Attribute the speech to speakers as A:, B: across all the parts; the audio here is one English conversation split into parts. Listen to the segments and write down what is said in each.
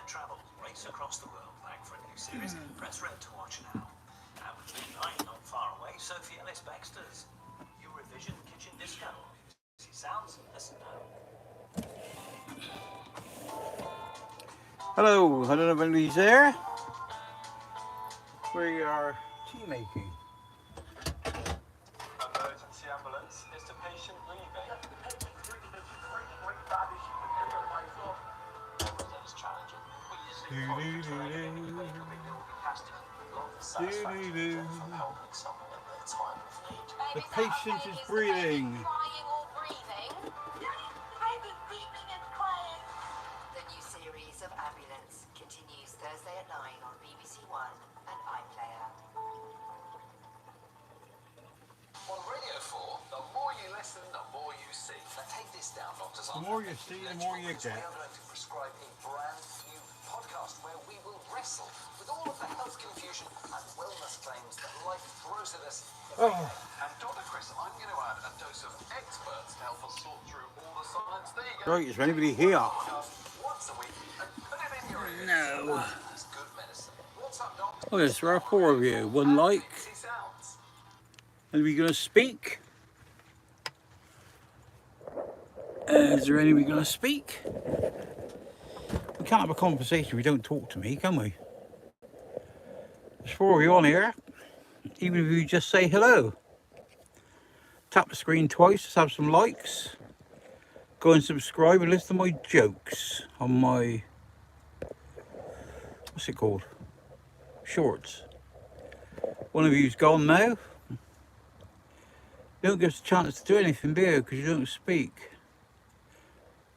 A: travel race across the world back for a new series. Press red to watch now. And with midnight not far away, Sophie Ellis Baxter's Eurovision Kitchen Disco. See sounds? Listen now.
B: Hello, I don't know if anybody's there. We are tea making.
C: Emergency ambulance. Is the patient breathing?
B: The patient is breathing.
D: The new series of Ambulance continues Thursday at 9 on BBC One and iPlayer.
C: On Radio 4, the more you listen, the more you see. Now take this down, doctors.
B: The more you see, the more you get.
C: We are going to prescribe a brand new podcast where we will wrestle with all of the health confusion and wellness claims that life throws at us. And Dr. Chris, I'm going to add a dose of experts to help us sort through all the science. There you go.
B: Right, is there anybody here?
C: Once a week and put it in your ears.
B: No.
C: It's good medicine. What's up, doctor?
B: Oh, yes, there are 4 of you. One like.
C: Sounds.
B: Are we going to speak? Is there anybody going to speak? We can't have a conversation if you don't talk to me, can we? There's 4 of you on here. Even if you just say hello. Tap the screen twice, just have some likes. Go and subscribe and listen to my jokes on my, what's it called? Shorts. One of you's gone now. You don't give us a chance to do anything, do you? Because you don't speak.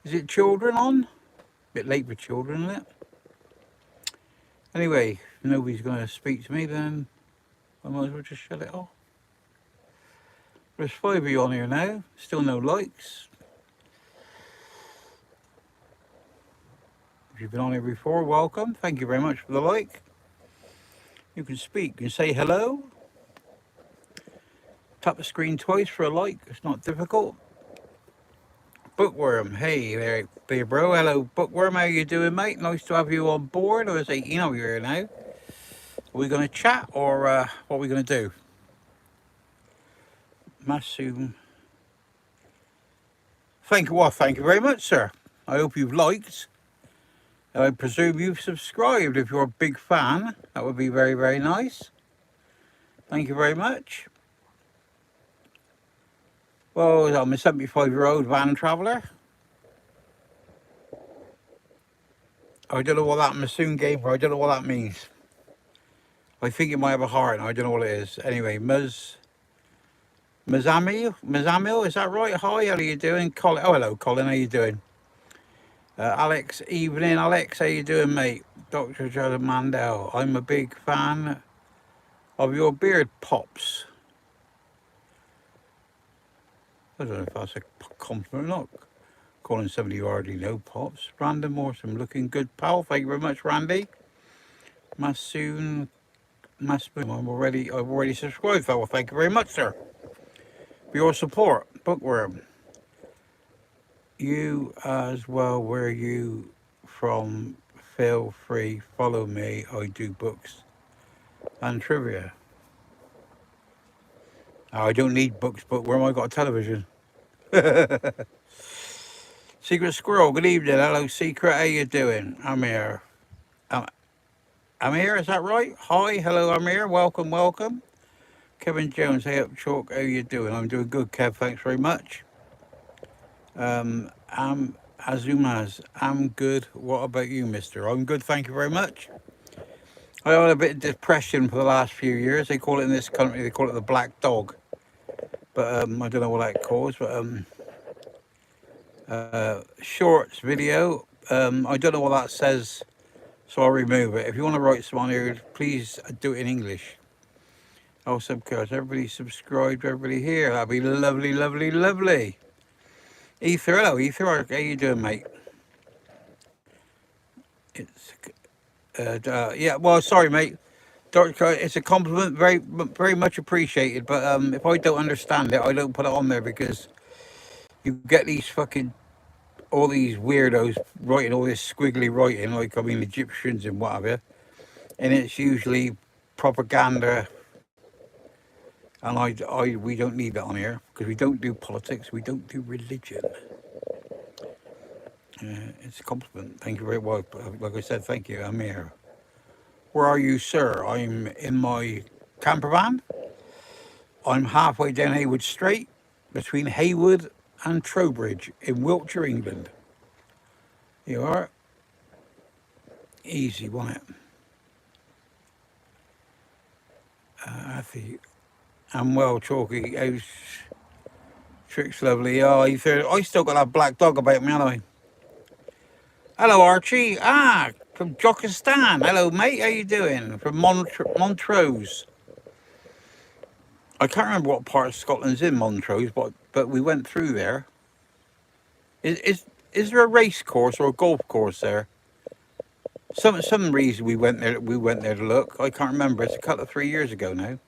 B: Is it children on? Bit late for children, isn't it? Anyway, if nobody's going to speak to me, then I might as well just shut it off. There's 5 of you on here now. Still no likes. If you've been on here before, welcome. Thank you very much for the like. You can speak. You can say hello. Tap the screen twice for a like. It's not difficult. Bookworm, hey there, bro. Hello, Bookworm. How you doing, mate? Nice to have you on board. Or is it, you know, you're here now. Are we going to chat or what are we going to do? Massoum. Thank you very much, sir. I hope you've liked. I presume you've subscribed. If you're a big fan, that would be very, very nice. Thank you very much. Well, I'm a 75-year-old van traveller. I don't know what that Massoum gave her. I don't know what that means. I think it might have a heart. I don't know what it is. Anyway, Mazamil, is that right? Hi, how are you doing? Colin, oh, hello, Colin, how you doing? Alex, evening, Alex, how you doing, mate? Dr. Joe Mandel, I'm a big fan of your beard, Pops. I don't know if that's a compliment or not. Calling somebody you already know, Pops. Brandon Morsom, looking good, pal. Thank you very much, Randy. Massoum, I've already subscribed, fella. Thank you very much, sir, for your support. Bookworm. You as well, where you from? Feel free, follow me. I do books and trivia. Oh, I don't need books, Bookworm. I got a television. Secret Squirrel, good evening. Hello, Secret. How you doing? Amir. Amir, is that right? Hi, hello, Amir. Welcome, welcome. Kevin Jones, hey up, Chalk. How you doing? I'm doing good, Kev. Thanks very much. Azumaz, I'm good. What about you, mister? I'm good, thank you very much. I had a bit of depression for the last few years. They call it in this country, they call it the black dog. But I don't know what that caused. But shorts video. I don't know what that says, so I'll remove it. If you want to write some on here, please do it in English. Oh, subcast. Everybody subscribed, everybody here. That'd be lovely, lovely, lovely. Ether, hello, Ether. How you doing, mate? It's yeah. Well, sorry, mate. It's a compliment, very, very much appreciated. But if I don't understand it, I don't put it on there because you get these fucking all these weirdos writing all this squiggly writing, like, I mean, Egyptians and what have you. And it's usually propaganda. And we don't need that on here because we don't do politics, we don't do religion. It's a compliment. Thank you very much. Like I said, thank you. I'm here. Where are you, sir? I'm in my camper van. I'm halfway down Haywood Street between Haywood and Trowbridge in Wiltshire, England. You are? Easy, wasn't it? I think I'm well, Chalky. How's Trick's lovely? Oh, I still got that black dog about me, haven't I? Hello, Archie. From Jockistan. Hello, mate. How you doing? From Montrose. I can't remember what part of Scotland's in Montrose, but we went through there. Is there a race course or a golf course there? Some reason we went there. We went there to look. I can't remember. It's a couple of 3 years ago now.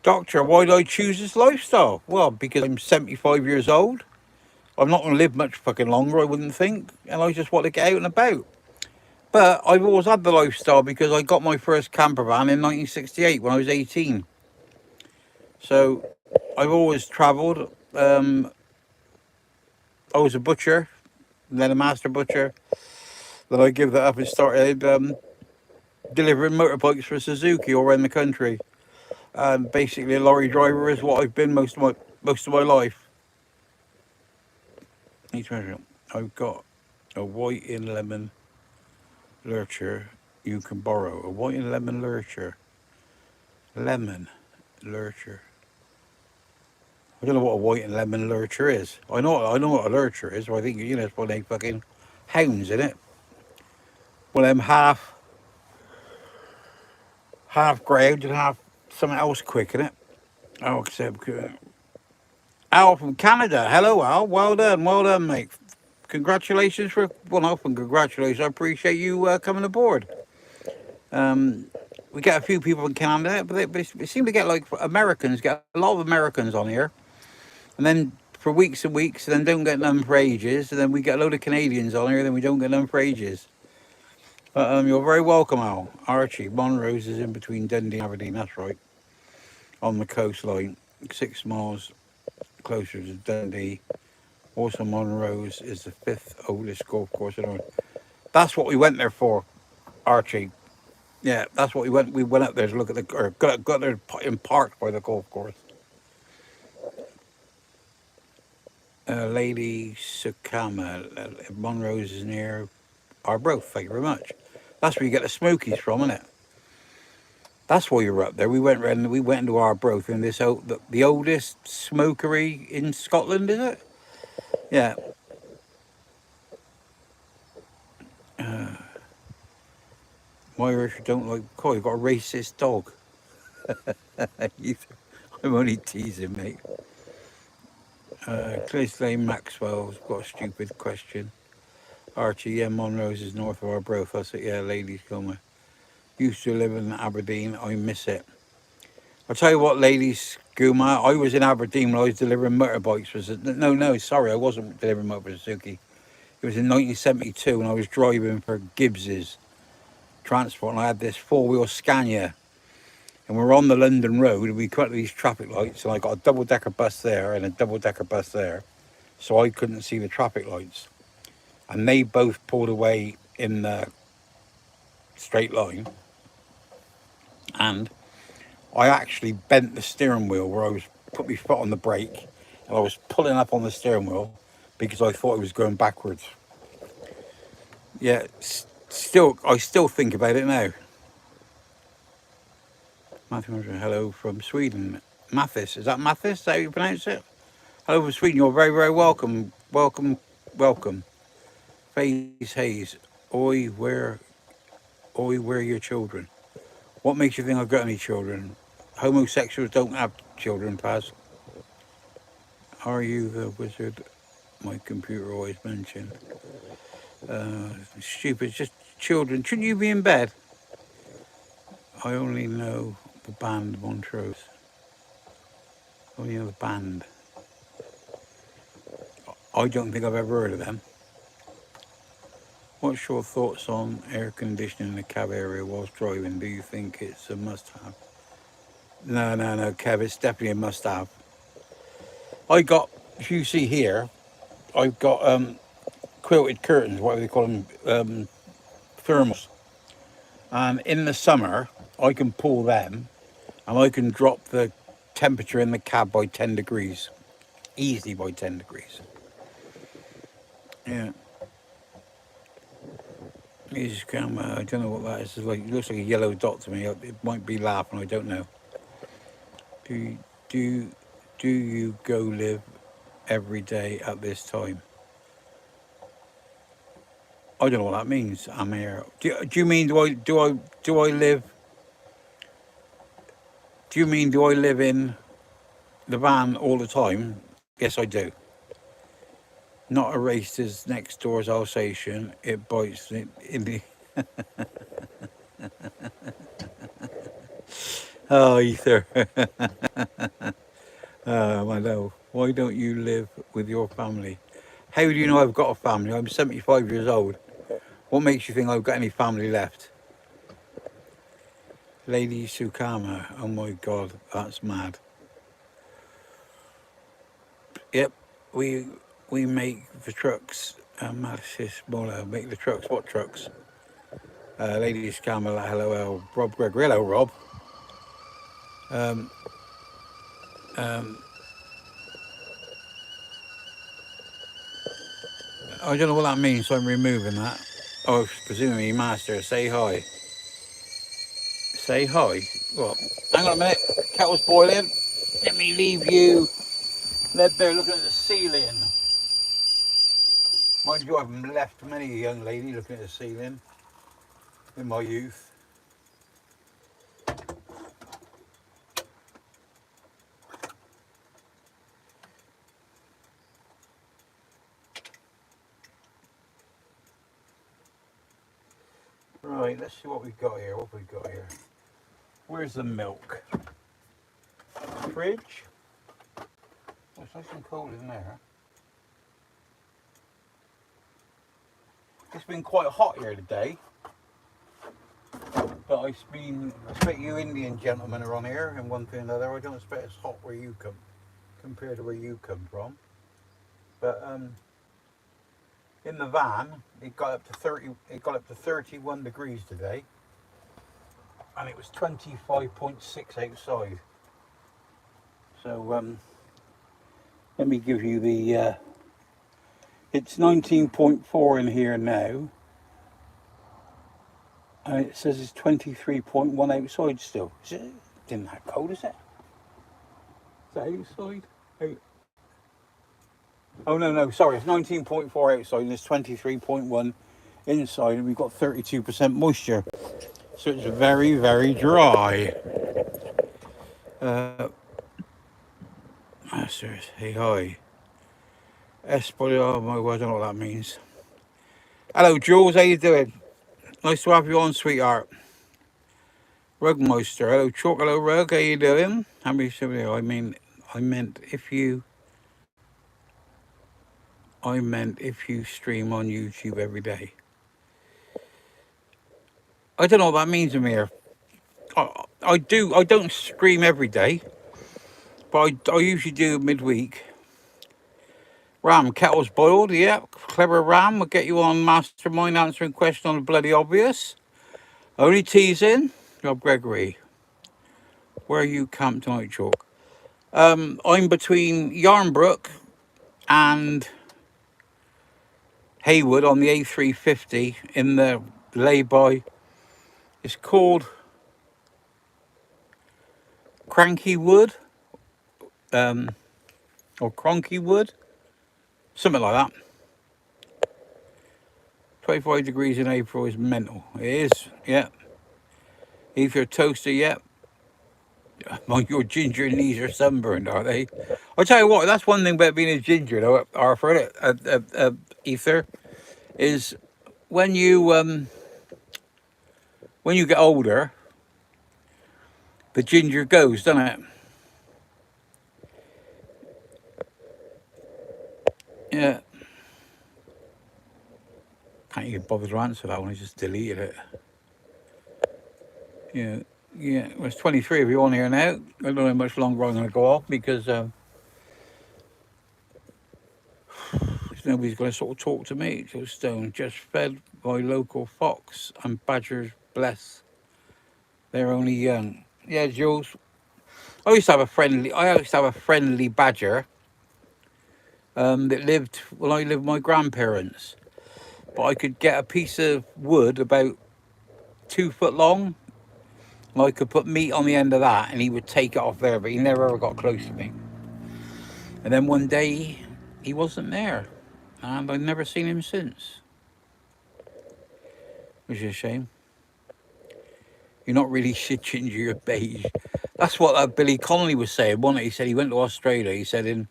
B: Doctor, why did I choose this lifestyle? Well, because I'm 75 years old. I'm not going to live much fucking longer, I wouldn't think. And I just want to get out and about. But I've always had the lifestyle because I got my first camper van in 1968 when I was 18. So I've always travelled. I was a butcher, then a master butcher. Then I give that up and started delivering motorbikes for Suzuki all around the country. And basically a lorry driver is what I've been most of my life. I've got a white in lemon lurcher you can borrow. A white and lemon lurcher. Lemon lurcher. I don't know what a white and lemon lurcher is. I know what a lurcher is, but I think, it's one of them fucking hounds, in it. One of them half ground and half something else quick, in it. Oh, except Al from Canada. Hello, Al. Well done, mate. Congratulations congratulations. I appreciate you coming aboard. We get a few people in Canada, but they seem to get like Americans. Get a lot of Americans on here, and then for weeks and weeks, and then don't get none for ages. And then we get a load of Canadians on here, and then we don't get none for ages. But you're very welcome, Al. Archie, Monrose is in between Dundee and Aberdeen. That's right, on the coastline, 6 miles closer to Dundee. Also, Monrose is the 5th oldest golf course in Ireland. That's what we went there for, Archie. Yeah, that's what we went. We went up there to look at got there in parked by the golf course. Lady Sukama, Monrose is near Arbroath. Thank you very much. That's where you get the smokies from, isn't it? That's why you're up there. We went into Arbroath in the oldest smokery in Scotland, is it? Yeah. My Irish don't like coy. You've got a racist dog. I'm only teasing, mate. Clayslane Maxwell's got a stupid question. Archie, yeah, Monrose is north of Arbroath. I said, yeah, ladies, come. Used to live in Aberdeen. I miss it. I'll tell you what, ladies, Guma, I was in Aberdeen when I was delivering motorbikes. No, sorry, I wasn't delivering motorbikes for Suzuki. It was in 1972 when I was driving for Gibbs's transport, and I had this 4-wheel Scania. And we were on the London Road, and we cut these traffic lights, and I got a double-decker bus there and a double-decker bus there, so I couldn't see the traffic lights. And they both pulled away in the straight line, and I actually bent the steering wheel where I was put my foot on the brake, and I was pulling up on the steering wheel because I thought it was going backwards. Yeah, I still think about it now. Matthew, hello from Sweden. Mathis, is that Mathis? Is that how you pronounce it? Hello from Sweden, you're very, very welcome. Welcome. Faze Hayes, Oi, where your children? What makes you think I've got any children? Homosexuals don't have children, Paz. Are you the wizard my computer always mentioned? Stupid, just children. Shouldn't you be in bed? I only know the band Montrose. Only know the band. I don't think I've ever heard of them. What's your thoughts on air conditioning in the cab area whilst driving? Do you think it's a must-have? No, Kev, it's definitely a must-have. I got, if you see here, I've got quilted curtains, whatever they call them, thermals. And in the summer, I can pull them and I can drop the temperature in the cab by 10 degrees. Easily by 10 degrees. Yeah. It's kind of, I don't know what that is. It's like, it looks like a yellow dot to me. It might be laughing, I don't know. Do do do you go live every day at this time? I don't know what that means. I'm here. Do you mean do I live? Do you mean do I live in the van all the time? Yes, I do. Not erased as next door's Alsatian. It bites in the. Oh, Ether. My love. Why don't you live with your family? How do you know I've got a family? I'm 75 years old. What makes you think I've got any family left? Lady Sukama. Oh my God, that's mad. Yep, we make the trucks. Malice Mola make the trucks. What trucks? Lady Sukama. Hello, Rob Gregory. Hello, Rob. Um, um, I don't know what that means, so I'm removing that. Oh, presumably, Master, say hi. Say hi. What? Hang on a minute. Kettle's boiling. Let me leave you. Led there looking at the ceiling. Mind you, I've left many a young lady looking at the ceiling in my youth. Right, let's see what we've got here. What have we got here? Where's the milk? Fridge. Oh, it's nice and cold in there. It's been quite hot here today. But I expect you Indian gentlemen are on here and one thing or another. I don't expect it's hot where you come, compared to where you come from. But in the van, it got up to 30. It got up to 31 degrees today, and it was 25.6 outside. So let me give you the. It's 19.4 in here now, and it says it's 23.1 outside still. Is it? Isn't that cold, is it? Is that outside? Oh no, sorry, it's 19.4 outside and it's 23.1 inside, and we've got 32% moisture. So it's very, very dry. Masters, hey hi. Oh my God, I don't know what that means. Hello Jules, how you doing? Nice to have you on, sweetheart. Rugmeister, hello Chalk, hello Rug, how you doing? How many I meant if you stream on YouTube every day. I don't know what that means, Amir. I don't stream every day, but I usually do midweek. Ram, kettle's boiled, yeah. Clever Ram, we'll get you on Mastermind answering questions on the bloody obvious. Only teasing. Rob Gregory. Where are you camped tonight, Chalk? I'm between Yarnbrook and Haywood on the A350 in the lay-by. It's called Cranky Wood, or Cronky Wood, something like that. 25 degrees in April is mental. It is, yeah. If you're a toaster, yeah. Your ginger knees are sunburned, are they? I'll tell you what, that's one thing about being a ginger, though, Arthur, Ether, is when you get older, the ginger goes, doesn't it? Yeah. Can't even bother to answer that one. I just deleted it. Yeah, yeah. There's 23 of you on here now. I don't know how much longer I'm going to go off because nobody's going to sort of talk to me. So Stone just fed by local fox and badgers bless. They're only young. Yeah, Jules. I used to have a friendly badger that lived when I lived with my grandparents. But I could get a piece of wood about 2 foot long. And I could put meat on the end of that, and he would take it off there. But he never ever got close to me. And then one day, he wasn't there, and I've never seen him since. Which is a shame. You're not really shit ginger, you're beige. That's what Billy Connolly was saying, wasn't it? He said he went to Australia. He said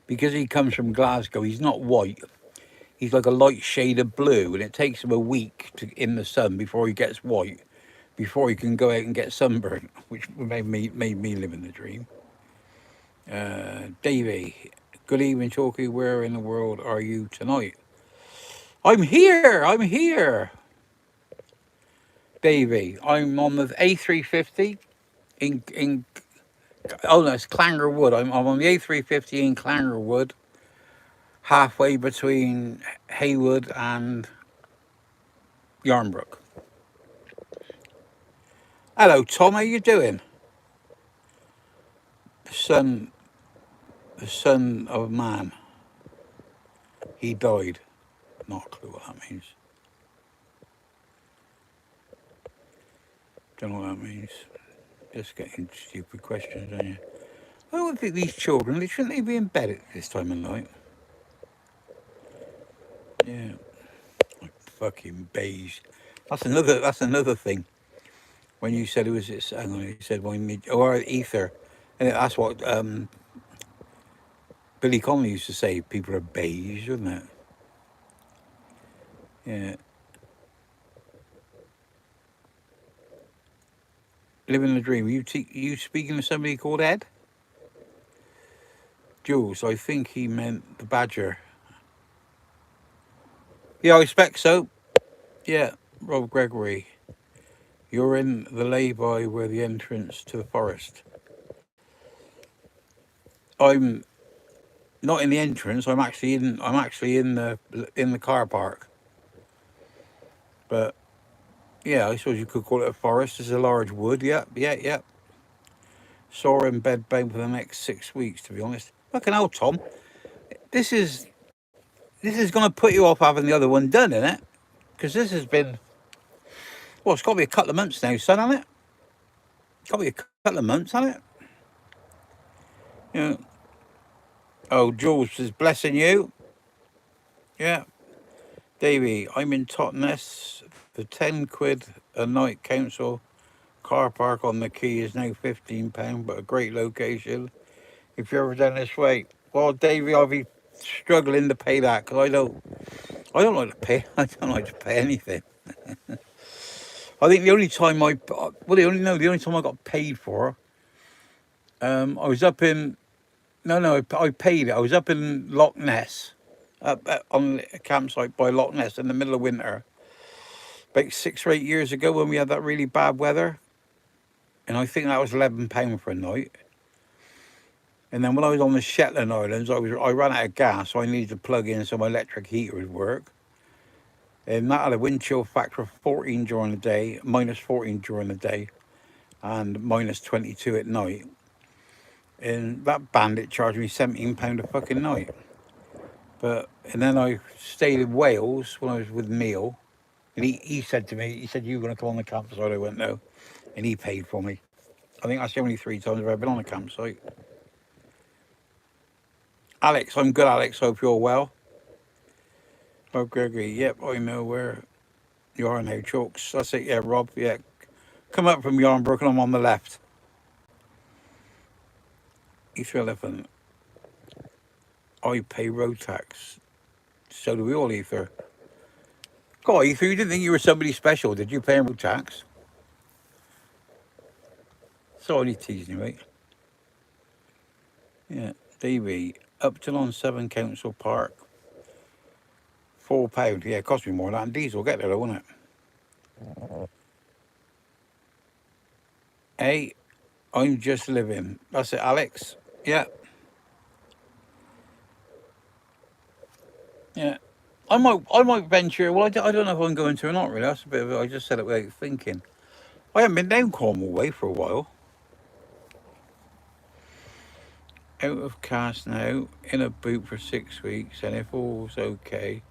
B: because he comes from Glasgow, he's not white. He's like a light shade of blue, and it takes him a week in the sun before he gets white, before he can go out and get sunburned, which made me live in the dream. Davey, good evening, Chalky. Where in the world are you tonight? I'm here. Davey, I'm on the A350 in oh no, it's Clangerwood. I'm on the A350 in Clangerwood, halfway between Haywood and Yarnbrook. Hello, Tom. How you doing? The son of man. He died. Not a clue what that means. Don't know what that means. Just getting stupid questions, aren't you? I don't think these children, shouldn't they be in bed at this time of night? Yeah. Like fucking beige. That's another thing. When you said it was this, hang on, you said or ether. And that's what Billy Connolly used to say, people are beige, wasn't it? Yeah. Living the dream. You speaking to somebody called Ed? Jules, I think he meant the badger. Yeah, I expect so. Yeah, Rob Gregory. You're in the lay-by where the entrance to the forest. I'm not in the entrance. I'm actually in the car park. But yeah, I suppose you could call it a forest. It's a large wood. Yeah. Saw in bed for the next 6 weeks, to be honest. Fucking hell, Tom. This is going to put you off having the other one done, isn't it? Because this has been, well, it's got to be a couple of months now, son, hasn't it? It's got to be a couple of months, hasn't it? Yeah. Oh, Jules is blessing you. Yeah. Davey, I'm in Totnes. The 10 quid a night council car park on the quay is now £15, but a great location. If you're ever down this way, well, Davey, I'll be struggling to pay that because I don't like to pay. I don't like to pay anything. I think the only time I got paid for, I was up in, I paid it. I was up in Loch Ness, on a campsite by Loch Ness in the middle of winter, about 6 or 8 years ago when we had that really bad weather. And I think that was £11 for a night. And then when I was on the Shetland Islands, I ran out of gas, so I needed to plug in so my electric heater would work. And that had a wind chill factor of 14 during the day, minus 14 during the day, and minus 22 at night. And that bandit charged me £17 a fucking night. And then I stayed in Wales when I was with Neil. And he said to me, you going to come on the campsite? I went, no. And he paid for me. I think that's the only 3 times I've ever been on a campsite. Alex, I'm good, Alex. Hope you're well. Rob Gregory, yep, I know where you are now, Chalks. That's it, yeah, Rob, yeah. Come up from Yarnbrook and I'm on the left. Ether Elephant. I pay road tax. So do we all, Ether. God, Ether, you didn't think you were somebody special, did you, paying road tax? So only teasing you, mate. Yeah, Davey, Upton on 7 Council Park. £4. Yeah, it cost me more than that in diesel. Get there though, won't it? Hey, I'm just living. That's it, Alex. Yeah. Yeah. I might venture. Well, I don't know if I'm going to or not, really. That's a bit of it. I just said it without thinking. I haven't been down Cornwall way for a while. Out of cast now, in a boot for 6 weeks, and if all's okay,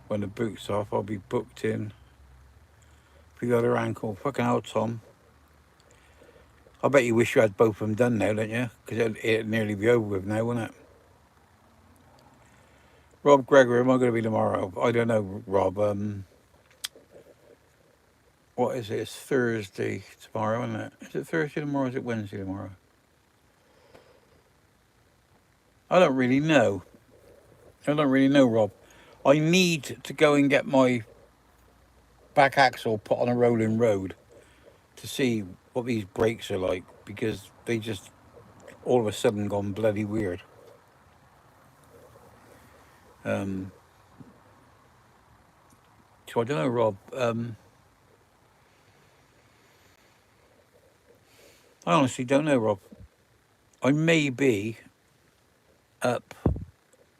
B: when the boot's off, I'll be booked in for the other ankle. Fucking hell, Tom. I bet you wish you had both of them done now, don't you? Because it'd nearly be over with now, wouldn't it? Rob Gregory, am I going to be tomorrow? I don't know, Rob. What is it? It's Thursday tomorrow, isn't it? Is it Thursday tomorrow or is it Wednesday tomorrow? I don't really know. Rob. I need to go and get my back axle put on a rolling road to see what these brakes are like, because they just all of a sudden gone bloody weird. So I don't know, Rob. I honestly don't know, Rob. I may be up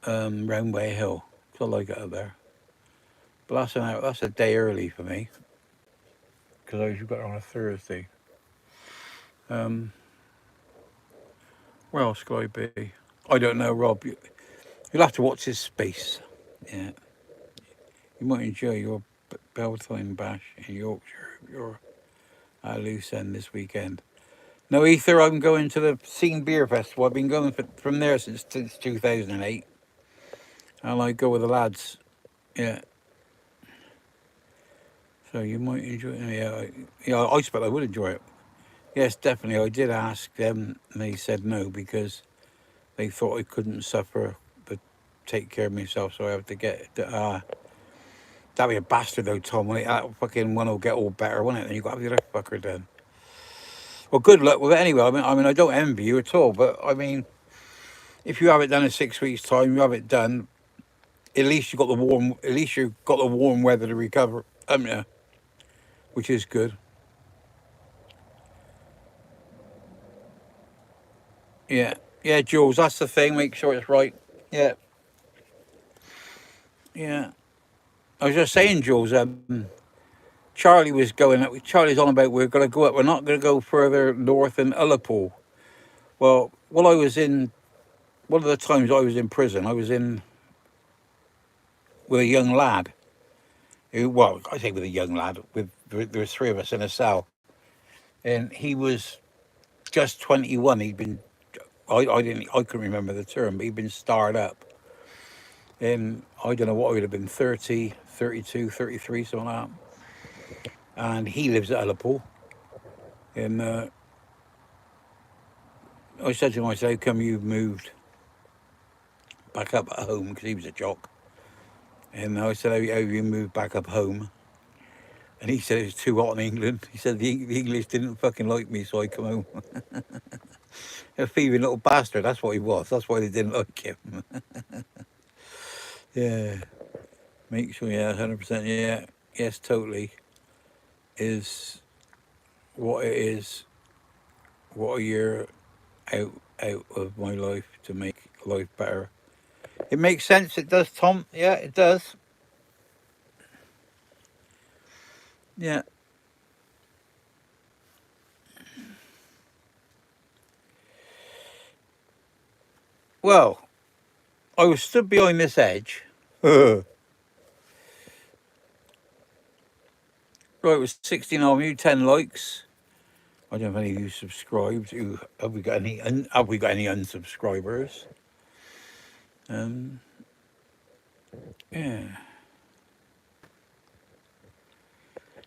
B: Roundway Hill, because I like it up there. But that's a day early for me, because I usually got it on a Thursday. Where else could I be? I don't know, Rob. You'll have to watch this space. Yeah. You might enjoy your Beltane bash in Yorkshire. You're at loose end this weekend. No, Ether, I'm going to the Scene Beer Festival. I've been going from there since 2008. And I go with the lads. Yeah. So you might enjoy it. Yeah, I expect I would enjoy it. Yes, definitely. I did ask them, and they said no, because they thought I couldn't suffer but take care of myself, so I have to get... that'd be a bastard though, Tom. That fucking one will get all better, won't it? Then you've got to have the other fucker done. Well, good luck with it anyway. I mean, I don't envy you at all, but I mean, if you have it done in 6 weeks' time, you have it done. At least you've got the warm. At least you've got the warm weather to recover, haven't you? Which is good. Yeah, yeah, Jules. That's the thing. Make sure it's right. Yeah, yeah. I was just saying, Jules. Charlie was going up. Charlie's on about we're going to go up. We're not going to go further north than Ullapool. Well, while I was in, one of the times I was in prison, I was in with a young lad. Well, I say with a young lad. There was three of us in a cell, and he was just 21. He'd been, I couldn't remember the term, but he'd been starred up. And I don't know what, he would have been 30, 32, 33, something like that. And he lives at Ullapool. And I said to him, I said, how come you've moved back up at home? Because he was a jock. And I said, how have you moved back up home? And he said it was too hot in England. He said the English didn't fucking like me, so I come home. A thieving little bastard, that's what he was. That's why they didn't like him. Yeah. Make sure, yeah, 100%, yeah. Yes, totally. Is what it is. What a year out of my life to make life better. It makes sense, it does, Tom. Yeah, it does. Yeah. Well, I was stood behind this edge. Right, it was 16 of you, 10 likes. I don't know if any of you subscribed. Have we got any unsubscribers? Yeah.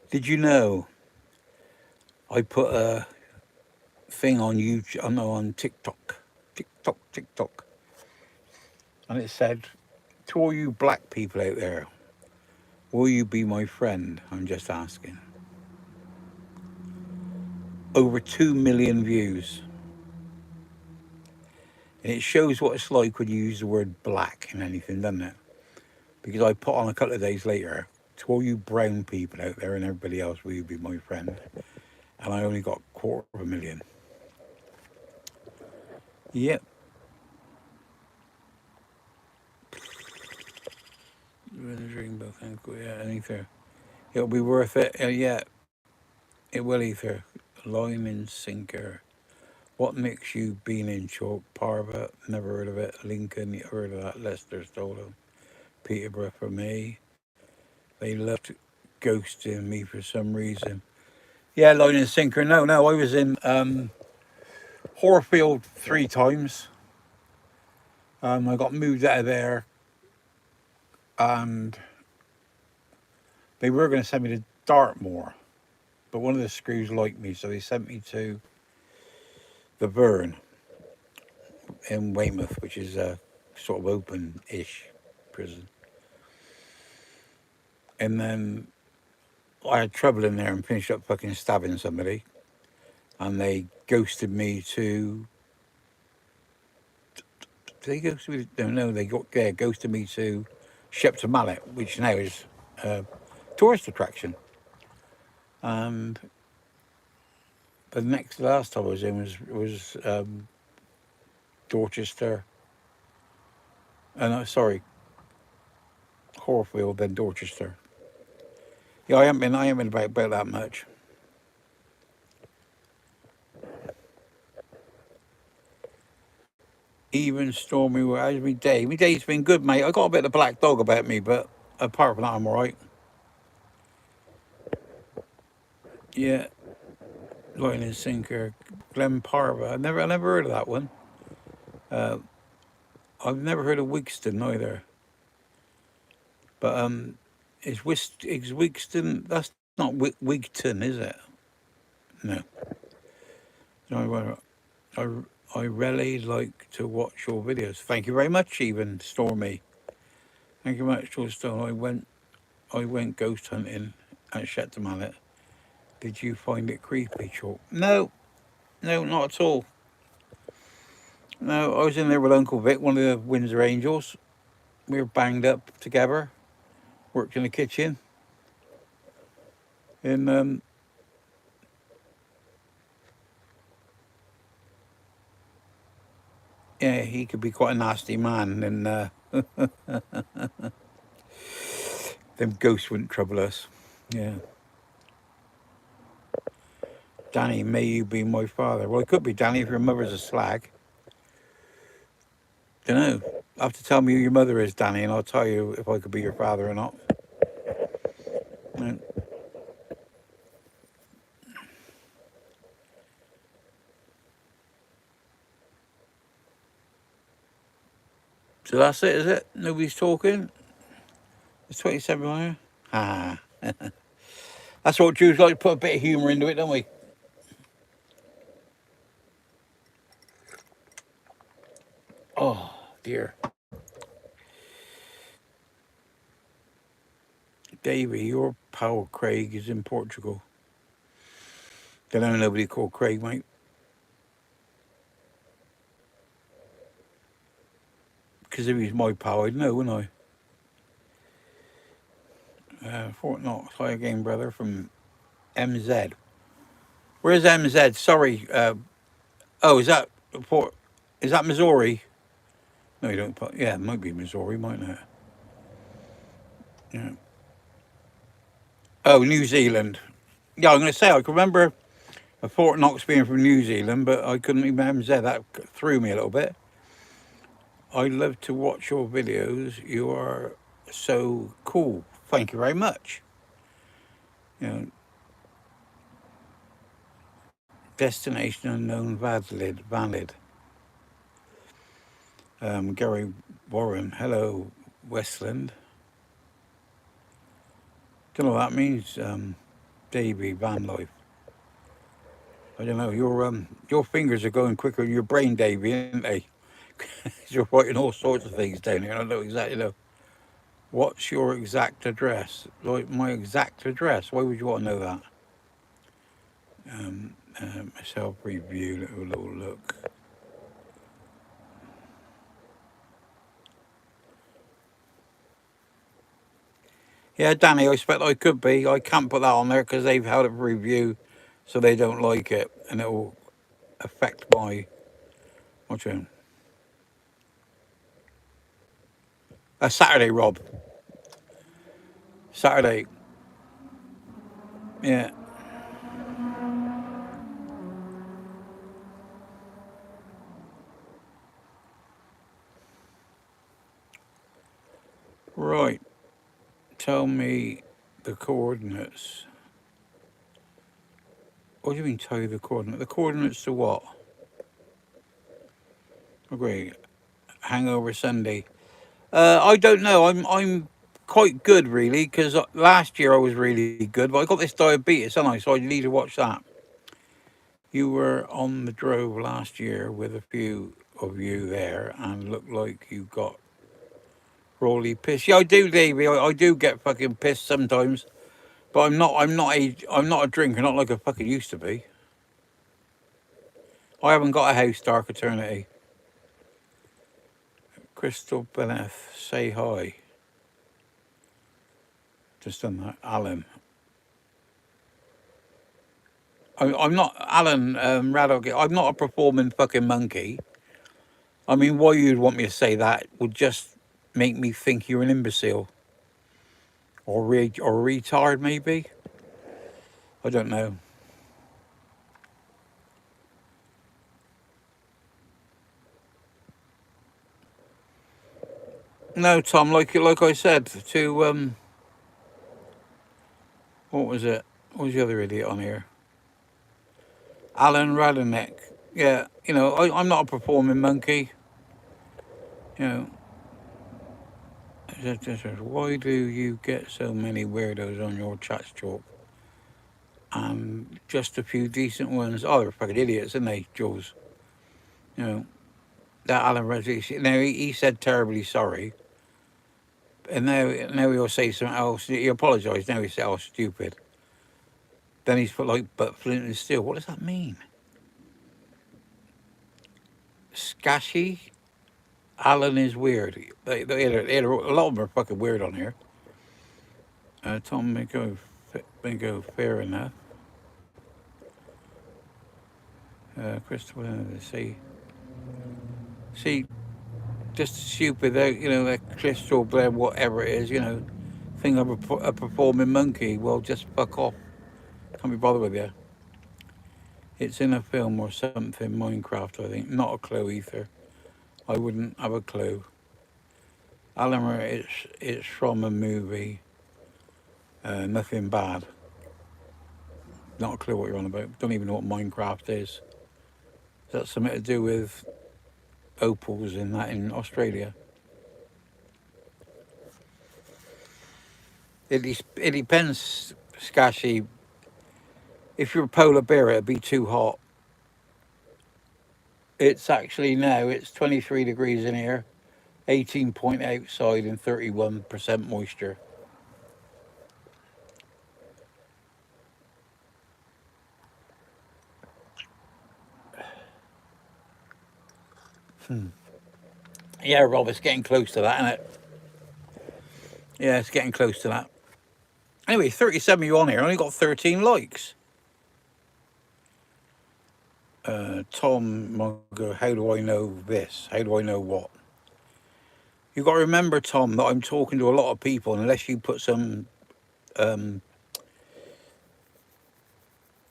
B: Did you know I put a thing on YouTube, on TikTok, and it said, to all you black people out there, will you be my friend? I'm just asking. Over 2 million views. And it shows what it's like when you use the word black in anything, doesn't it? because I put on a couple of days later, to all you brown people out there and everybody else, will you be my friend? And I only got 250,000. Yep. Rainbow, thank you. Yeah, Ether. It'll be worth it. Yeah, it will, Ether. Lime and sinker. What makes you bean in chalk? Parva, never heard of it. Lincoln, you heard of that. Leicester Stolen. Peterborough for me. They loved ghosting me for some reason. Yeah, line and sinker. No, I was in Horfield 3 times. I got moved out of there, and they were going to send me to Dartmoor, but one of the screws liked me, so they sent me to the Verne in Weymouth, which is a sort of open-ish prison. And then I had trouble in there and finished up fucking stabbing somebody, and they ghosted me to. Did they ghost me? No, they ghosted me to Shepton Mallet, which now is a tourist attraction. And the last time I was in was Dorchester. No, sorry, Horfield, then Dorchester. Yeah, I haven't been about that much. Even stormy, how's my day? My day's been good, mate. I got a bit of black dog about me, but apart from that, I'm alright. Yeah, Line and Sinker, Glen Parva. I never heard of that one. I've never heard of Wigston either. But is Wigston? That's not Wigton, is it? No. I really like to watch your videos. Thank you very much, even Stormy. Thank you very much, George Stone. I went ghost hunting at Shepton Mallet. Did you find it creepy, Chalk? No, not at all. No, I was in there with Uncle Vic, one of the Windsor Angels. We were banged up together, worked in the kitchen. And yeah, he could be quite a nasty man, and them ghosts wouldn't trouble us. Yeah. Danny, may you be my father. Well, it could be, Danny, if your mother's a slag. Don't know. You have to tell me who your mother is, Danny, and I'll tell you if I could be your father or not. Right. So that's it, is it? Nobody's talking? It's 27 here. Ah. That's what Jews like, to put a bit of humour into it, don't we? Oh, dear. Davey, your pal Craig is in Portugal. Don't know nobody called Craig, mate. Because if he's my pal, I'd know, wouldn't I? Fort Knox, hi again, brother, from MZ. Where's MZ? Sorry. Oh, is that Port? Is that Missouri? No, you don't put. Yeah, it might be Missouri, mightn't it? Yeah. Oh, New Zealand. Yeah, I'm going to say I can remember a Fort Knox being from New Zealand, but I couldn't remember MZ. That threw me a little bit. I love to watch your videos. You are so cool. Thank you very much. You know, destination unknown, valid. Gary Warren, hello, Westland. Don't know what that means. Davey, van life. I don't know. Your fingers are going quicker than your brain, Davey, aren't they? You're writing all sorts of things down here, and I don't exactly know. What's your exact address? Like my exact address? Why would you want to know that? Self review. Let a little look. Yeah, Danny, I expect I could be. I can't put that on there because they've held it for review, so they don't like it, and it will affect my. What's your Saturday, Rob. Saturday. Yeah. Right. Tell me the coordinates. What do you mean tell you the coordinates? The coordinates to what? Agree. Hangover Sunday. I don't know. I'm quite good really because last year I was really good, but I got this diabetes, haven't I? So I need to watch that. You were on the drove last year with a few of you there, and looked like you got rawly pissed. Yeah, I do, Davey. I do get fucking pissed sometimes, but I'm not a drinker, not like I fucking used to be. I haven't got a house dark eternity. Crystal Bennett, say hi. Just done that. Alan. I'm not Alan Radog. I'm not a performing fucking monkey. I mean, why you'd want me to say that would just make me think you're an imbecile or retard, maybe. I don't know. No, Tom. Like I said to what was it? What was the other idiot on here? Alan Radonek. Yeah, I'm not a performing monkey. You know, why do you get so many weirdos on your chat talk? And just a few decent ones. Oh, they're fucking idiots, aren't they, Jules? You know, that Alan Reddick. Now, he said terribly sorry. And now he'll say something else. He apologised. Now he said, oh, stupid. Then he's put like, but flint and steel. What does that mean? Scashy? Alan is weird. A lot of them are fucking weird on here. Tom Mingo, fair enough. Christopher, see, just stupid, that crystal blade, whatever it is, think I'm a performing monkey. Well, just fuck off. Can't be bothered with you. It's in a film or something, Minecraft, I think. Not a clue either. I wouldn't have a clue. Alan, it's from a movie. Nothing bad. Not a clue what you're on about. Don't even know what Minecraft is. Is that something to do with opals in Australia? It depends, Scashy. If you're a polar bear, it'd be too hot. It's actually now, it's 23 degrees in here, 18 point outside, and 31% moisture. Yeah, Rob, it's getting close to that, isn't it? Yeah, it's getting close to that. Anyway, 37 of you on here, only got 13 likes. Tom Munger, how do I know this? How do I know what? You got to remember, Tom, that I'm talking to a lot of people, and unless you put some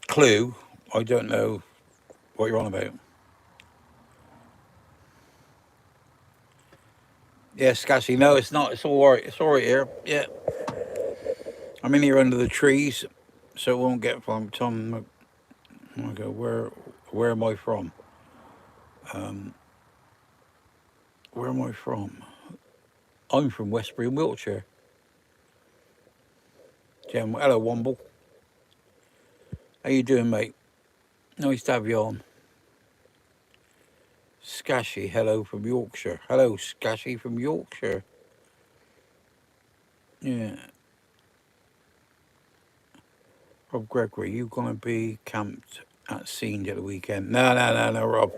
B: clue, I don't know what you're on about. Yes, Cassie, no, it's not. It's all right. It's all right here. Yeah. I'm in here under the trees, so it won't get from Tom. Okay, where am I from? Where am I from? I'm from Westbury, Wiltshire. Jim, hello, Womble. How you doing, mate? Nice to have you on. Scashy, hello from Yorkshire. Hello, Scashy from Yorkshire. Yeah. Rob Gregory, you gonna be camped at Scene at the weekend? No, Rob.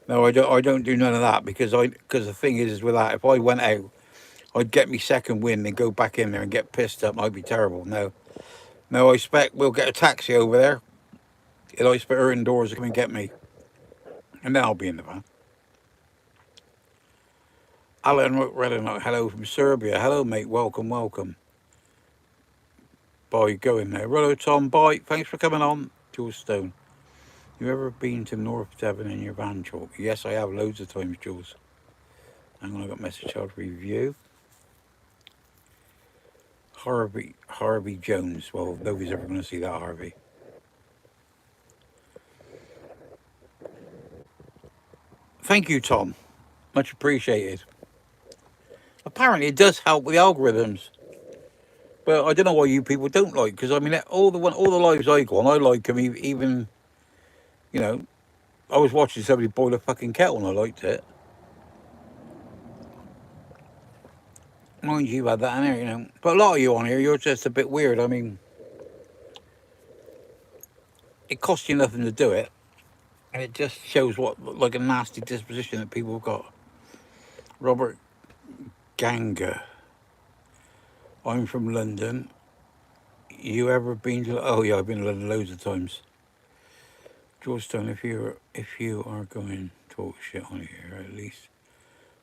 B: No, I don't do none of that because the thing is with that, if I went out, I'd get me second wind and go back in there and get pissed up. I'd be terrible. No. No, I expect we'll get a taxi over there. And I expect her indoors to come and get me. And then I'll be in the van. Alan Redenote, hello from Serbia. Hello, mate. Welcome, welcome. Bye, go in there. Hello, Tom. Bye. Thanks for coming on. Jules Stone. You ever been to North Devon in your van, Chalk? Yes, I have loads of times, Jules. Hang on, I got message child review. Harvey Jones. Well, nobody's ever going to see that, Harvey. Thank you, Tom. Much appreciated. Apparently, it does help with the algorithms. But I don't know why you people don't like, because I mean, all the lives I go on, I like them. Even, you know, I was watching somebody boil a fucking kettle and I liked it. Mind you, had that in there, you know. But a lot of you on here, you're just a bit weird. I mean, it costs you nothing to do it, and it just shows what like a nasty disposition that people have got. Robert Ganga. I'm from London. You ever been to? Oh yeah, I've been to London loads of times. Georgetown, if you are going to talk shit on here, at least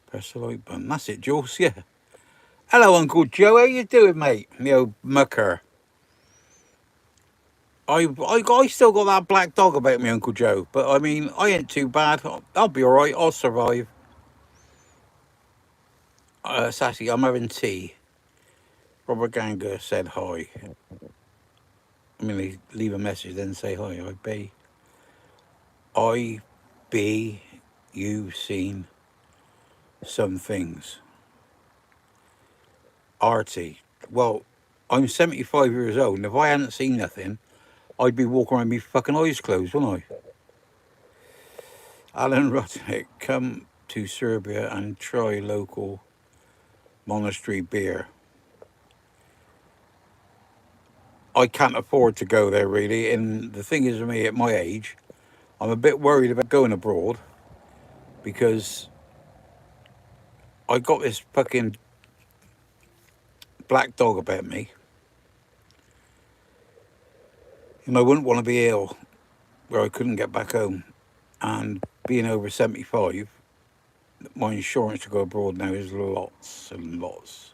B: press the like button. That's it, Jules. Yeah. Hello, Uncle Joe. How you doing, mate? The old mucker. I still got that black dog about me, Uncle Joe. But I mean, I ain't too bad. I'll be all right. I'll survive. Sassy, I'm having tea. Robert Ganger said hi. I mean, they leave a message, then say hi. You've seen some things. Artie. Well, I'm 75 years old, and if I hadn't seen nothing, I'd be walking around with my fucking eyes closed, wouldn't I? Alan Rudnick, come to Serbia and try local monastery beer. I can't afford to go there, really, and the thing is, with me, at my age, I'm a bit worried about going abroad, because I got this fucking black dog about me, and I wouldn't want to be ill where I couldn't get back home. And being over 75, my insurance to go abroad now is lots and lots.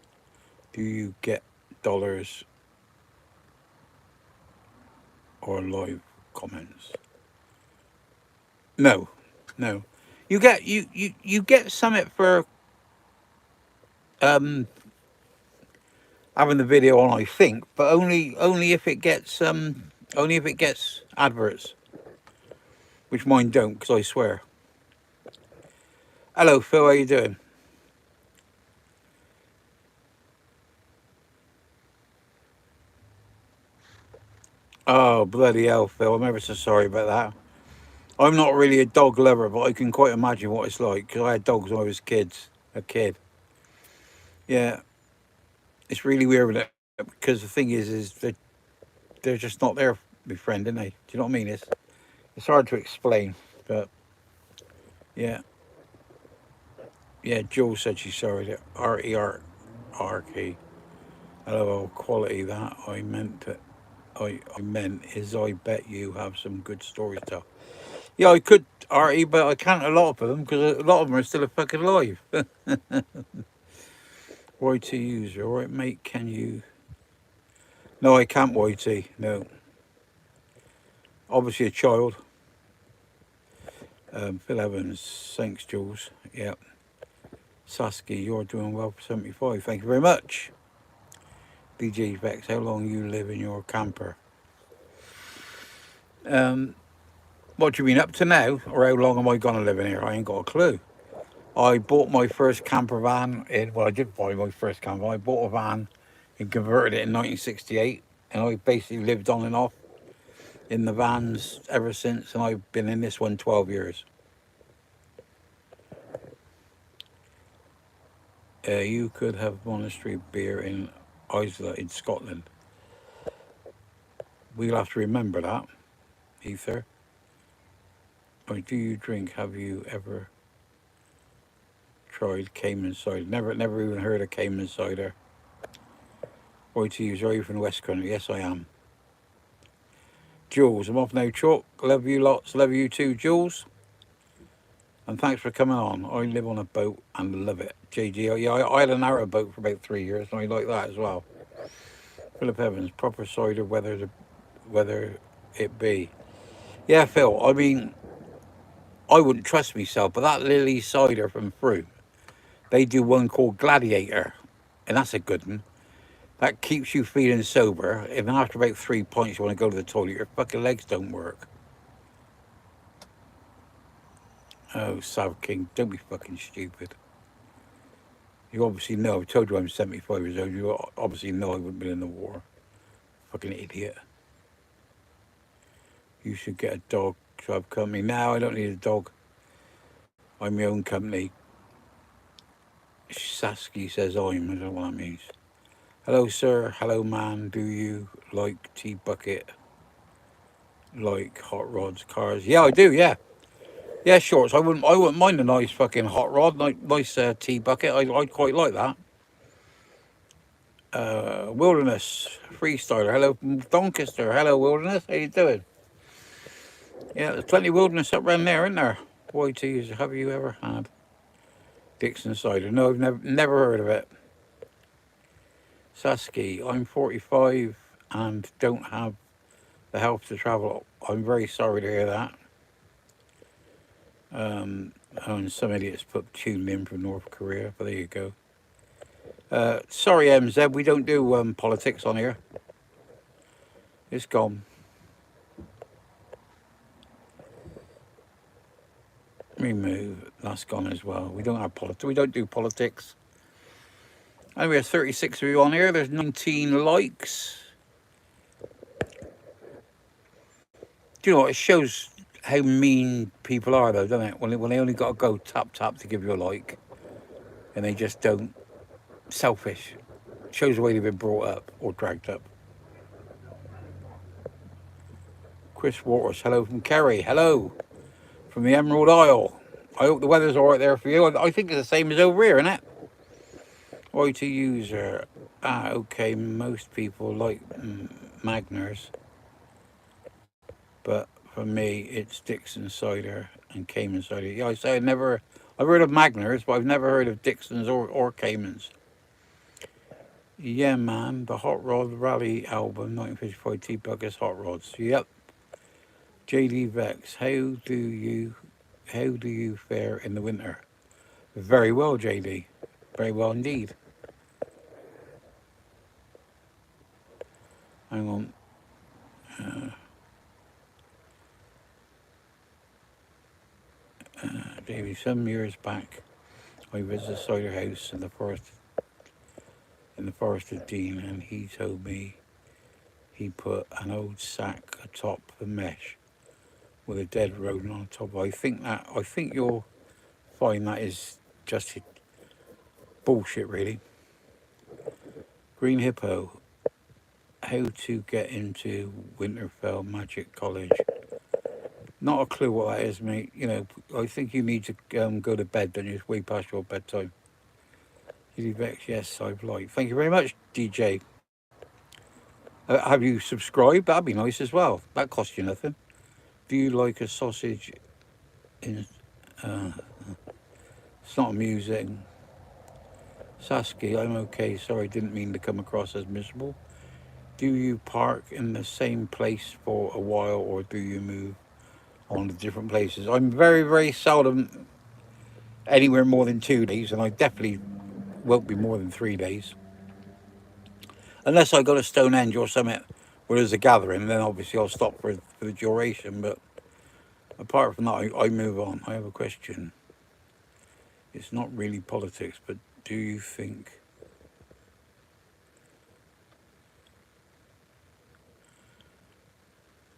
B: Do you get dollars or live comments? No. You get something for having the video on, I think, but only if it gets adverts, which mine don't, because I swear. Hello, Phil. How you doing? Oh, bloody hell, Phil. I'm ever so sorry about that. I'm not really a dog lover, but I can quite imagine what it's like, because I had dogs when I was a kid. Yeah, it's really weird with it, because the thing is they're just not there, my friend, aren't they? Do you know what I mean? It's hard to explain, but yeah. Yeah, Joe said she's sorry. R-E-R-R-K. Hello, quality that I meant it. I meant is I bet you have some good stories to tell. Yeah, I could, Artie, but I can't a lot of them, because a lot of them are still fucking alive. YT user, alright mate, can you? No, I can't YT, no. Obviously a child. Phil Evans, thanks Jules. Yeah. Saskia, you're doing well for 75, thank you very much. BJ Vex, how long you live in your camper? What do you mean, up to now? Or how long am I gonna live in here? I ain't got a clue. I bought my first camper van I did buy my first camper. I bought a van and converted it in 1968, and I basically lived on and off in the vans ever since, and I've been in this one 12 years. You could have monastery beer in Islay in Scotland. We'll have to remember that, Ether. Or do you drink? Have you ever tried Cayman cider. Never even heard of Cayman cider. YT, are you from the West Country? Yes, I am. Jules, I'm off now, Chalk. Love you lots. Love you too, Jules. And thanks for coming on. I live on a boat and love it. JG, yeah, I had an arrow boat for about 3 years, and I like that as well. Philip Evans, proper cider, whether it be. Yeah, Phil, I mean, I wouldn't trust myself, but that Lily cider from Fruit, they do one called Gladiator, and that's a good one. That keeps you feeling sober. And after about 3 pints, you want to go to the toilet, your fucking legs don't work. Oh, Sav King, don't be fucking stupid. You obviously know, I told you I'm 75 years old, you obviously know I wouldn't be in the war. Fucking idiot. You should get a dog to have company. Now I don't need a dog. I'm my own company. Sasky says I'm, I don't know what that means. Hello, sir. Hello, man. Do you like tea bucket? Like hot rods, cars? Yeah, I do. Yeah, yeah. Shorts. I wouldn't mind a nice fucking hot rod, nice tea bucket. I'd quite like that. Wilderness freestyler. Hello, from Doncaster. Hello, Wilderness. How you doing? Yeah, there's plenty of wilderness up around there, isn't there? YTs. Have you ever had Dixon cider? No, I've never heard of it. Sasky, I'm 45 and don't have the health to travel. I'm very sorry to hear that. And some idiots put tuned in from North Korea, but there you go. Sorry, MZ, we don't do politics on here. It's gone. Remove. That's gone as well. We don't have politics. We don't do politics. And we have 36 of you on here. There's 19 likes. Do you know what? It shows how mean people are, though, doesn't it? When they only got to go tap to give you a like, and they just don't. Selfish. Shows the way they've been brought up or dragged up. Chris Waters, hello from Kerry. Hello from the Emerald Isle. I hope the weather's all right there for you. I think it's the same as over here, isn't it? YT user. Okay, most people like Magners, but for me, it's Dixon cider and Cayman cider. Yeah, I say I've heard of Magners, but I've never heard of Dixon's or Caymans. Yeah, man, the Hot Rod Rally album, 1955 T-Buckets Hot Rods. Yep. JD Vex, how do you fare in the winter? Very well, JD. Very well indeed. Hang on. Davey, some years back, I visited a cider house in the forest of Dean, and he told me he put an old sack atop the mesh with a dead rodent on top. I think you'll find that is just bullshit, really. Green Hippo, how to get into Winterfell Magic College? Not a clue what that is, mate. You know, I think you need to go to bed, don't you? It's way past your bedtime. Vex, yes, I've liked. Thank you very much, DJ. Have you subscribed? That'd be nice as well. That costs you nothing. Do you like a sausage in... it's not amusing. Saskia, I'm okay. Sorry, didn't mean to come across as miserable. Do you park in the same place for a while, or do you move on to different places? I'm very, very seldom anywhere more than 2 days, and I definitely won't be more than 3 days. Unless I go to Stonehenge or something where there's a gathering, then obviously I'll stop for the duration. But apart from that, I move on. I have a question. It's not really politics, but do you think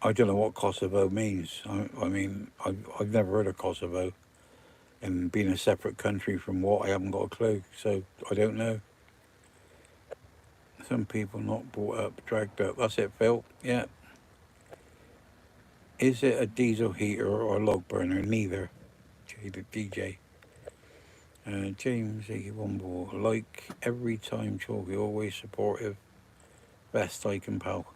B: I don't know what Kosovo means. I mean, I've never heard of Kosovo, and being a separate country from what, I haven't got a clue, so I don't know. Some people not brought up, dragged up. That's it, Phil. Yeah. Is it a diesel heater or a log burner? Neither. DJ. James 81 ball. Like every time, Chalky, always supportive. Best I can, pal.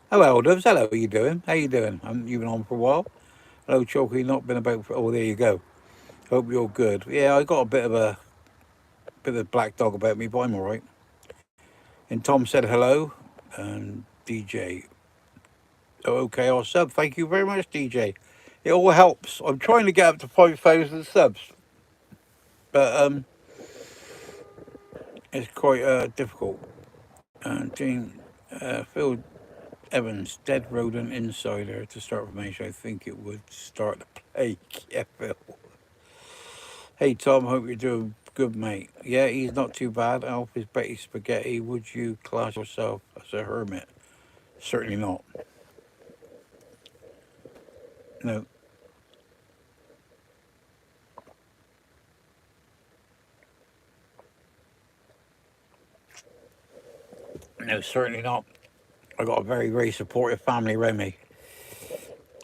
B: Hello, Doves. Hello, how you doing? How you doing? You've been on for a while. Hello, Chalky. Not been about for... Oh, there you go. Hope you're good. Yeah, I got a bit of black dog about me, but I'm all right. And Tom said hello. And DJ. Oh, okay, I'll sub. Thank you very much, DJ. It all helps. I'm trying to get up to 5,000 subs, but it's quite difficult. James Phil Evans, dead rodent insider to start formation. I think it would start the plague. Yeah, Phil. Hey Tom, hope you're doing good, mate. Yeah, he's not too bad. Alf is Betty Spaghetti. Would you class yourself as a hermit? Certainly not. No. No, certainly not. I got a very, very supportive family around me.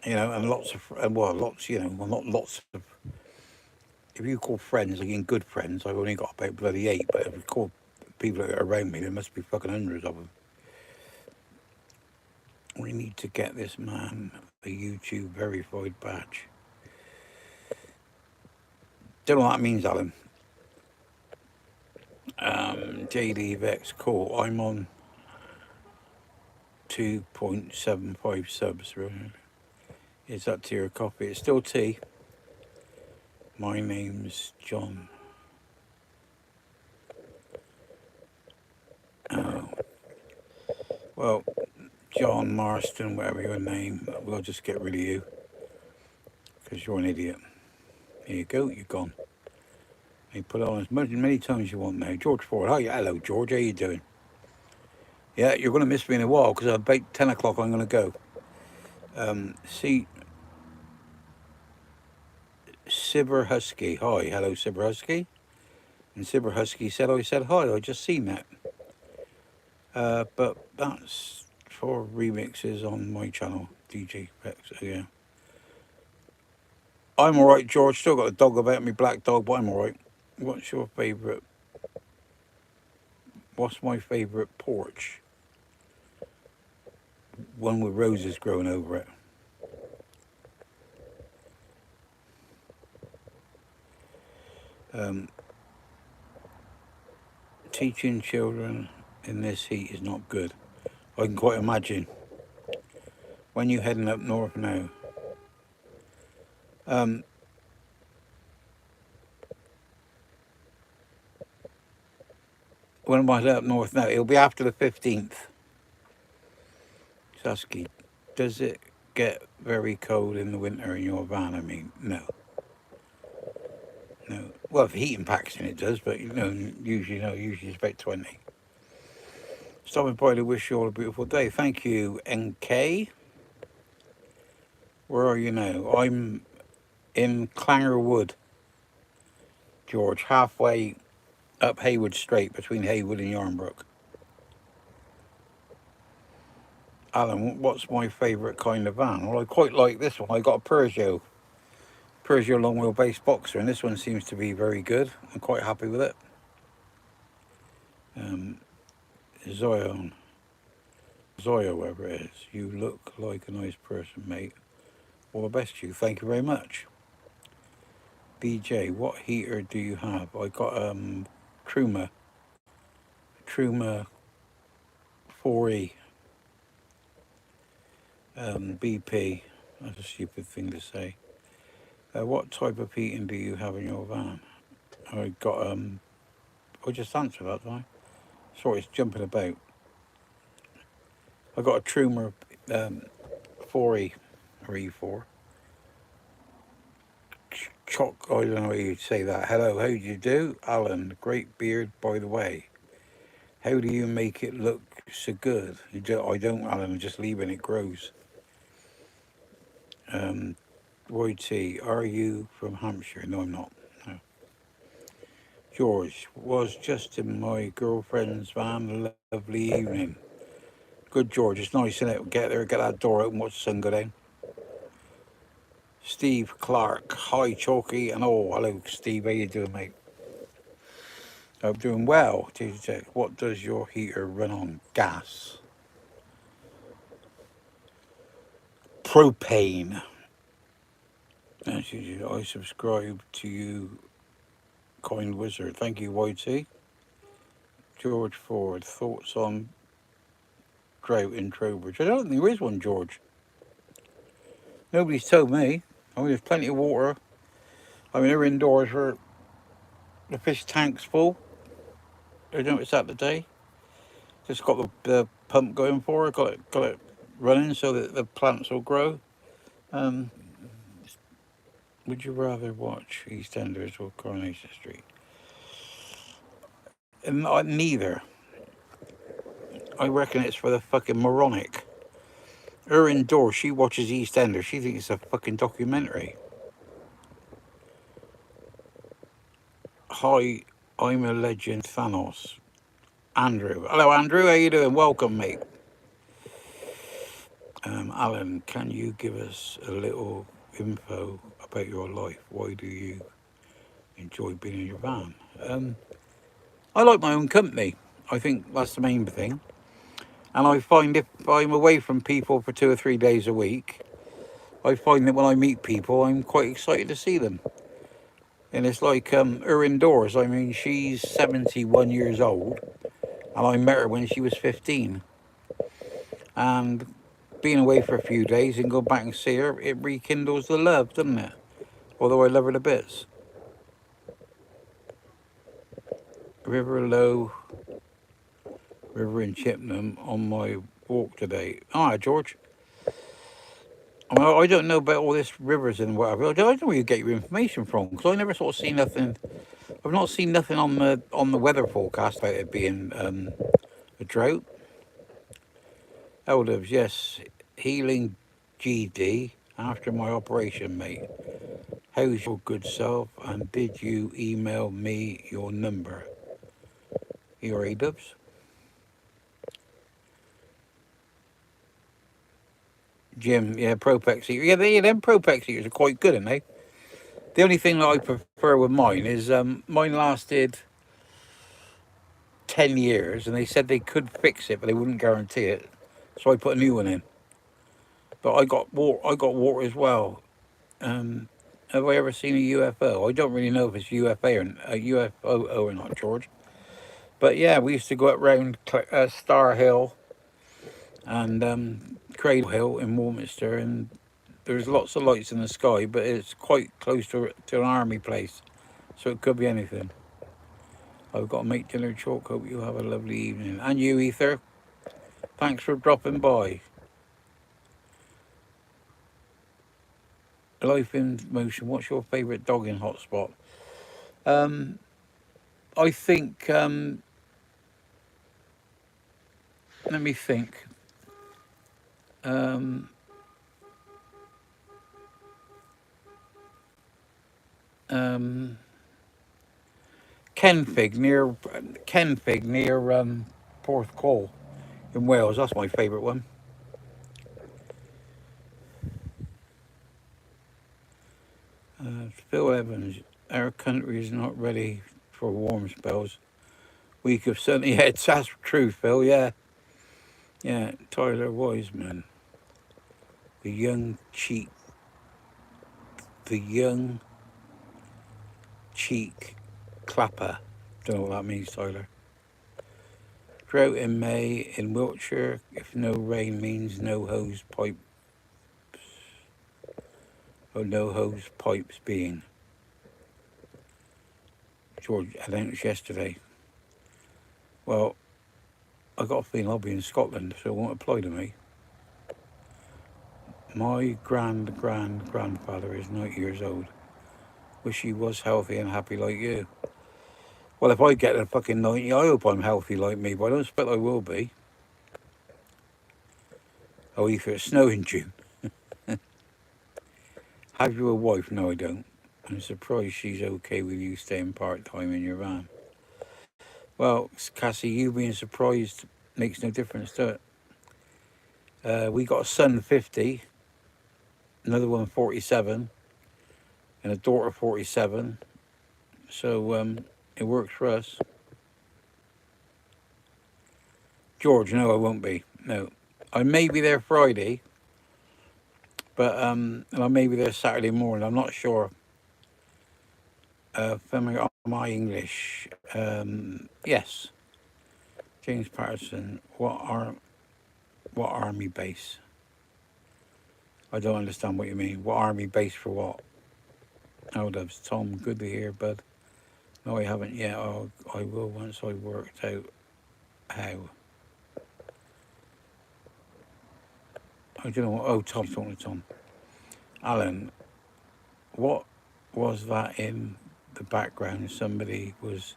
B: You know, and lots of, well, lots, you know, well, not lots of, if you call friends, again, good friends, I've only got about bloody 8, but if you call people that are around me, there must be fucking hundreds of them. We need to get this man a YouTube verified badge. Don't know what that means, Alan. JD Vex, cool. I'm on 2.75 subs. Right? Is that to your copy? It's still T. My name's John. Oh. Well, John Marston, whatever your name, we'll just get rid of you. Because you're an idiot. Here you go, you're gone. You put it on as many times as you want now. George Ford, hi, hello George, how you doing? Yeah, you're going to miss me in a while because about 10 o'clock I'm going to go. See, Sibber Husky, hi, hello Sibber Husky. And Sibber Husky said, I said hi, I just seen that. But that's for remixes on my channel, DJ Vex, yeah. I'm alright, George, still got a dog about me, black dog, but I'm alright. What's your favourite? What's my favourite porch? One with roses growing over it. Teaching children in this heat is not good. I can quite imagine. When you heading up north now? When am I heading up north now? It'll be after the 15th. Sasky, does it get very cold in the winter in your van? I mean, no. No. Well, if heating packs in it does, but you know, usually it's about 20. Stopping by to wish you all a beautiful day. Thank you, NK. Where are you now? I'm in Clangerwood, George, halfway up Haywood Straight between Haywood and Yarnbrook. Alan, what's my favourite kind of van? Well, I quite like this one. I got a Peugeot long wheelbase Boxer, and this one seems to be very good. I'm quite happy with it. Zoya, whatever it is. You look like a nice person, mate. All the best to you. Thank you very much. BJ, what heater do you have? I got Truma 4E. BP. That's a stupid thing to say. What type of heating do you have in your van? I got I just answered that, didn't I? Sorry, it's jumping about. I got a Truma 4E or E4. Chock, I don't know how you'd say that. Hello, how do you do? Alan, great beard, by the way. How do you make it look so good? I don't, Alan, I'm just leaving it grows. Roy T, are you from Hampshire? No, I'm not. No. George, was just in my girlfriend's van. Lovely evening. Good, George. It's nice, isn't it? Get there, get that door open, watch the sun go down. Steve Clark, hi Chalky, and oh, hello Steve, how you doing, mate? I'm doing well. What does your heater run on? Gas. Propane. Actually, I subscribe to you, Coin Wizard. Thank you, YT. George Ford, thoughts on drought in Trowbridge? I don't think there is one, George. Nobody's told me. I mean, there's plenty of water. I mean, they're indoors where the fish tank's full. I noticed that today. Just got the pump going for it, got it running so that the plants will grow. Um, would you rather watch EastEnders or Coronation Street? Neither. I reckon it's for the fucking moronic. Her indoors, she watches EastEnders. She thinks it's a fucking documentary. Hi, I'm a legend, Thanos. Andrew. Hello, Andrew. How you doing? Welcome, mate. Alan, can you give us a little info about your life? Why do you enjoy being in your van? I like my own company. I think that's the main thing. And I find if I'm away from people for 2 or 3 days a week, I find that when I meet people, I'm quite excited to see them. And it's like her indoors. I mean, she's 71 years old, and I met her when she was 15. And being away for a few days and go back and see her, it rekindles the love, doesn't it? Although I love her to bits. River Low, River in Chippenham on my walk today. Hi, George. I mean, I don't know about all this rivers and whatever. I don't know where you get your information from, because I never sort of see nothing. I've not seen nothing on the weather forecast about it being a drought. Elders, yes, healing GD after my operation, mate. How's your good self? And did you email me your number? Your A-dubs? Jim, yeah, Propex heaters. Yeah, them Propex heaters are quite good, aren't they? The only thing that I prefer with mine is mine lasted 10 years, and they said they could fix it, but they wouldn't guarantee it. So I put a new one in. But I got water as well. Have I ever seen a UFO? I don't really know if it's a UFO or not, George. But yeah, we used to go up round Star Hill and Cradle Hill in Warminster, and there's lots of lights in the sky, but it's quite close to an army place, so it could be anything. I've got a mate dinner chalk. Hope you have a lovely evening. And you, Ether. Thanks for dropping by. Life in Motion. What's your favourite dogging hotspot? I think. Let me think. Kenfig near Porth Call in Wales. That's my favourite one. Phil Evans, our country is not ready for warm spells. We could certainly head. That's true, Phil. Yeah, yeah. Tyler Wiseman, the young cheek clapper. Don't know what that means, Tyler. Drought in May in Wiltshire. If no rain means no hose pipes. Or no hose pipes being. George announced yesterday. Well, I got a feeling I'll be in Scotland, so it won't apply to me. My grandfather is 90 years old. Wish he was healthy and happy like you. Well, if I get to fucking 90, I hope I'm healthy like me, but I don't expect I will be. Oh, Ether, it's snow in June. Have you a wife? No, I don't. I'm surprised she's okay with you staying part-time in your van. Well, Cassie, you being surprised makes no difference to it. We got a son 50, another one 47, and a daughter 47. So it works for us. George, no, I won't be. No, I may be there Friday, but and I may be there Saturday morning. I'm not sure. Family, my English. Yes, James Patterson. What army base? I don't understand what you mean. What army base for what? Oh, that's Tom. Good to hear, bud. No, I haven't yet. I will once I worked out how. I don't know what. Oh, Tom's talking to Tom. Alan, what was that in the background? Somebody was.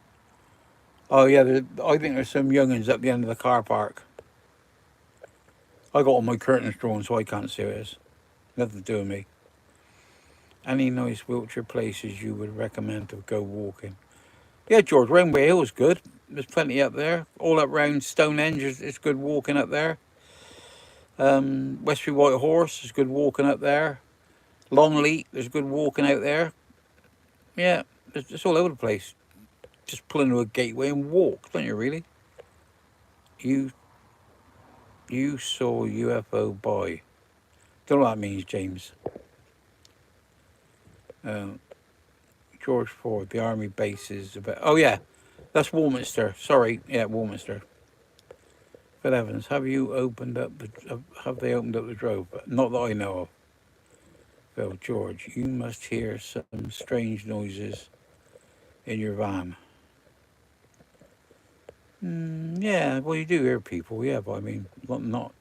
B: Oh yeah, I think there's some young'uns at the end of the car park. I got all my curtains drawn, so I can't see what it is. Nothing to do with me. Any nice Wiltshire places you would recommend to go walking? Yeah, George, Rainbow Hill is good. There's plenty up there. All up round Stonehenge is good walking up there. Westbury White Horse is good walking up there. Longleat, there's good walking out there. Yeah, it's all over the place. Just pull into a gateway and walk, don't you really? You saw UFO by. Don't know what that means, James. George Ford, the army base is about. Oh yeah, that's Warminster. Sorry, yeah, Warminster. Phil Evans, have they opened up the drove? Not that I know of. Phil, George, you must hear some strange noises in your van. Yeah, well, you do hear people, yeah, but I mean, not